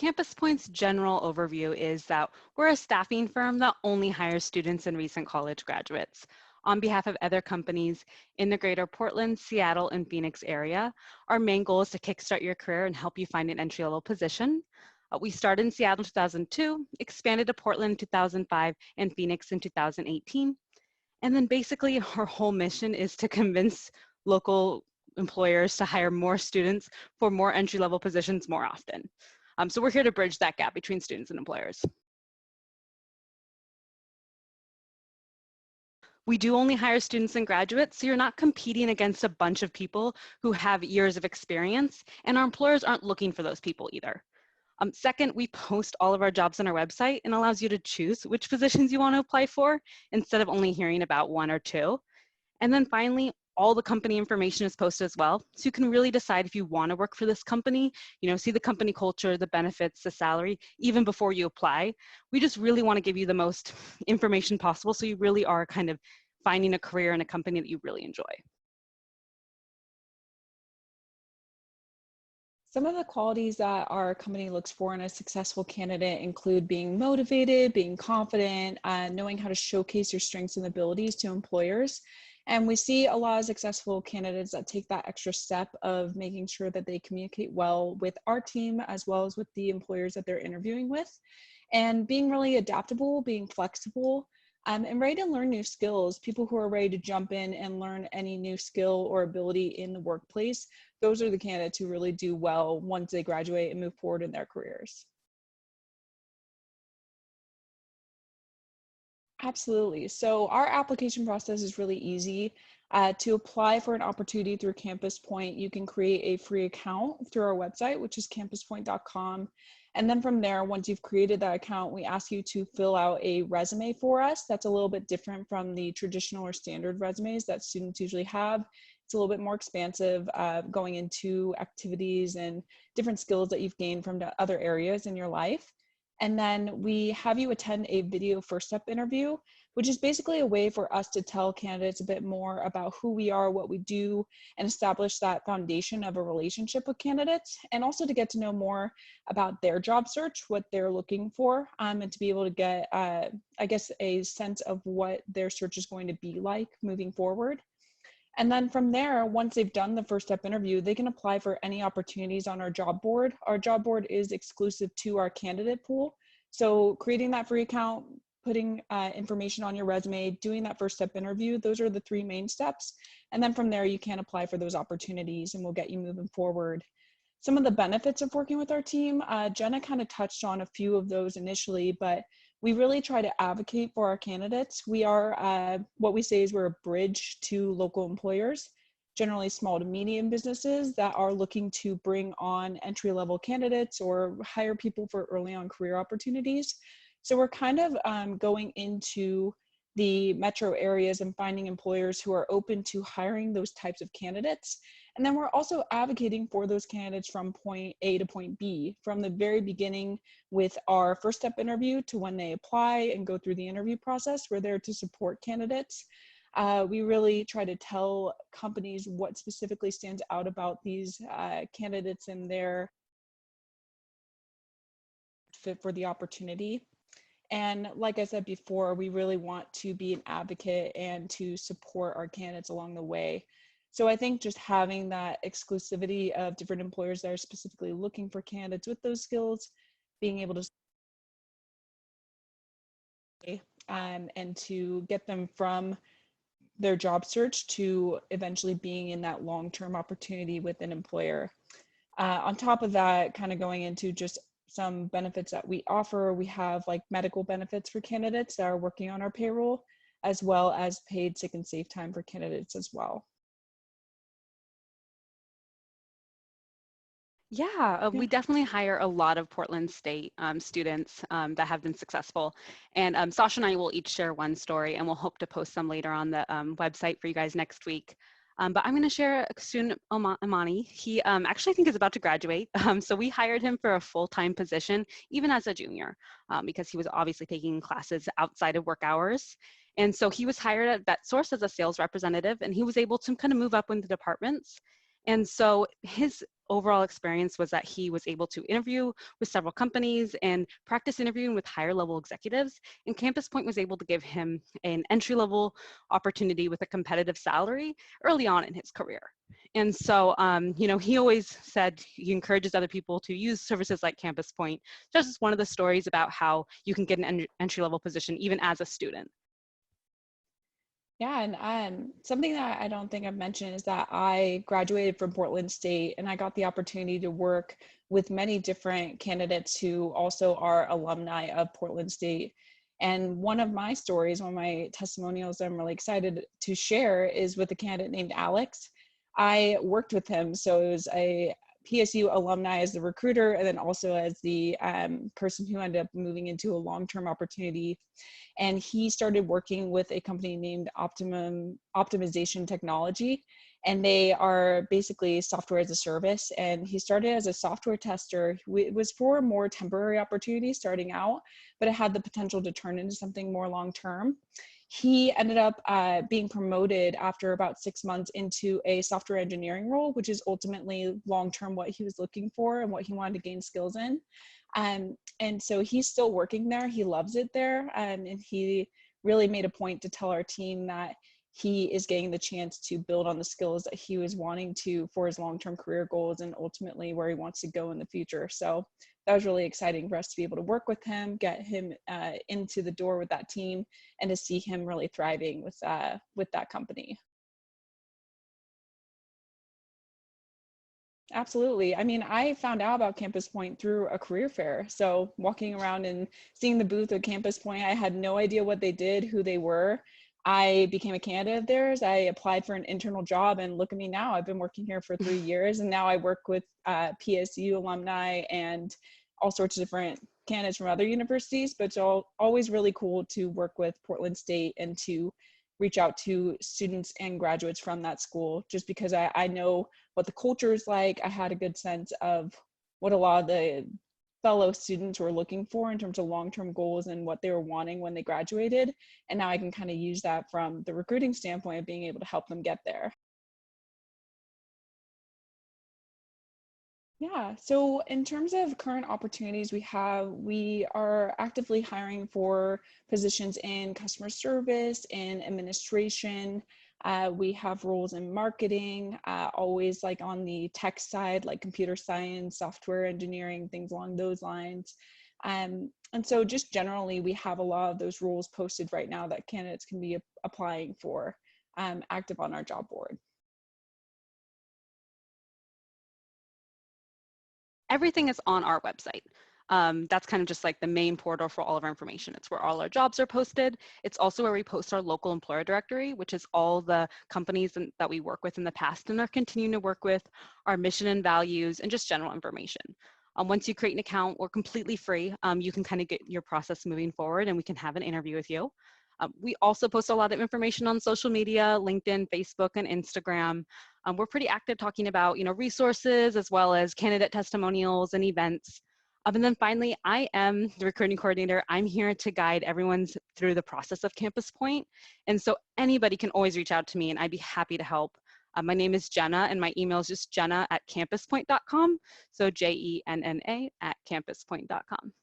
CampusPoint's general overview is that we're a staffing firm that only hires students and recent college graduates. On behalf of other companies in the greater Portland, Seattle, and Phoenix area, our main goal is to kickstart your career and help you find an entry-level position. We started in Seattle in 2002, expanded to Portland in 2005, and Phoenix in 2018. And then basically our whole mission is to convince local employers to hire more students for more entry-level positions more often. So we're here to bridge that gap between students and employers. We do only hire students and graduates, so you're not competing against a bunch of people who have years of experience, and our employers aren't looking for those people either. Second, we post all of our jobs on our website and allows you to choose which positions you want to apply for instead of only hearing about one or two. And then finally, all the company information is posted as well. So you can really decide if you want to work for this company, see the company culture, the benefits, the salary, even before you apply. We just really want to give you the most information possible so you really are kind of finding a career in a company that you really enjoy. Some of the qualities that our company looks for in a successful candidate include being motivated, being confident, knowing how to showcase your strengths and abilities to employers. And we see a lot of successful candidates that take that extra step of making sure that they communicate well with our team as well as with the employers that they're interviewing with. And being really adaptable, being flexible, and ready to learn new skills. People who are ready to jump in and learn any new skill or ability in the workplace, those are the candidates who really do well once they graduate and move forward in their careers. Absolutely. So our application process is really easy. To apply for an opportunity through CampusPoint, you can create a free account through our website, which is campuspoint.com. And then from there, once you've created that account, we ask you to fill out a resume for us. That's a little bit different from the traditional or standard resumes that students usually have. It's a little bit more expansive, going into activities and different skills that you've gained from the other areas in your life. And then we have you attend a video first step interview, which is basically a way for us to tell candidates a bit more about who we are, what we do, and establish that foundation of a relationship with candidates, and also to get to know more about their job search, what they're looking for, and to be able to get, I guess, a sense of what their search is going to be like moving forward. And then from there, once they've done the first step interview, they can apply for any opportunities on our job board. Our job board is exclusive to our candidate pool. So creating that free account, putting information on your resume, doing that first step interview, those are the three main steps. And then from there, you can apply for those opportunities and we'll get you moving forward. Some of the benefits of working with our team, Jenna kind of touched on a few of those initially, but we really try to advocate for our candidates. We are, what we say is we're a bridge to local employers, generally small to medium businesses that are looking to bring on entry-level candidates or hire people for early on career opportunities. So we're kind of going into the metro areas and finding employers who are open to hiring those types of candidates. And then we're also advocating for those candidates from point A to point B, from the very beginning with our first step interview to when they apply and go through the interview process. We're there to support candidates. We really try to tell companies what specifically stands out about these candidates and their fit for the opportunity. And like I said before, we really want to be an advocate and to support our candidates along the way. So I think just having that exclusivity of different employers that are specifically looking for candidates with those skills, being able to and to get them from their job search to eventually being in that long-term opportunity with an employer. On top of that, kind of going into just some benefits that we offer, we have like medical benefits for candidates that are working on our payroll, as well as paid sick and safe time for candidates as well. Yeah, we definitely hire a lot of Portland State students that have been successful. And Sasha and I will each share one story and we'll hope to post some later on the website for you guys next week. But I'm going to share a student, Amani. He actually I think is about to graduate. So we hired him for a full-time position, even as a junior, because he was obviously taking classes outside of work hours. And so he was hired at VetSource as a sales representative, and he was able to kind of move up in the departments. And so his overall experience was that he was able to interview with several companies and practice interviewing with higher level executives. And CampusPoint was able to give him an entry-level opportunity with a competitive salary early on in his career. And so, he always said he encourages other people to use services like CampusPoint. Just as one of the stories about how you can get an entry-level position even as a student. Yeah, and something that I don't think I've mentioned is that I graduated from Portland State and I got the opportunity to work with many different candidates who also are alumni of Portland State. And one of my stories, one of my testimonials I'm really excited to share is with a candidate named Alex. I worked with him, so it was a PSU alumni as the recruiter, and then also as the person who ended up moving into a long-term opportunity. And he started working with a company named Optimization Technology, and they are basically software as a service. And he started as a software tester. It was for a more temporary opportunity starting out, but it had the potential to turn into something more long-term. He ended up being promoted after about 6 months into a software engineering role, which is ultimately long-term what he was looking for and what he wanted to gain skills in. And so he's still working there. He loves it there. And he really made a point to tell our team that he is getting the chance to build on the skills that he was wanting to for his long-term career goals and ultimately where he wants to go in the future. So that was really exciting for us to be able to work with him, get him into the door with that team, and to see him really thriving with that company. Absolutely. I mean, I found out about Campus Point through a career fair. So walking around and seeing the booth at Campus Point, I had no idea what they did, who they were. I became a candidate of theirs. I applied for an internal job, and look at me now. I've been working here for 3 years, and now I work with PSU alumni and all sorts of different candidates from other universities. But it's always really cool to work with Portland State and to reach out to students and graduates from that school, just because I know what the culture is like. I had a good sense of what a lot of the fellow students were looking for in terms of long-term goals and what they were wanting when they graduated. And now I can kind of use that from the recruiting standpoint of being able to help them get there. Yeah, so in terms of current opportunities we are actively hiring for positions in customer service and administration. We have roles in marketing, always like on the tech side, like computer science, software engineering, things along those lines. And so just generally, we have a lot of those roles posted right now that candidates can be applying for, active on our job board. Everything is on our website. That's kind of just like the main portal for all of our information. It's where all our jobs are posted. It's also where we post our local employer directory, which is all the companies that we work with in the past and are continuing to work with, our mission and values, and just general information. Once you create an account, we're completely free. You can kind of get your process moving forward and we can have an interview with you. We also post a lot of information on social media, LinkedIn, Facebook, and Instagram. We're pretty active talking about, resources as well as candidate testimonials and events. And then finally, I am the recruiting coordinator. I'm here to guide everyone through the process of Campus Point. And so anybody can always reach out to me and I'd be happy to help. My name is Jenna and my email is just jenna@campuspoint.com. So JENNA@campuspoint.com.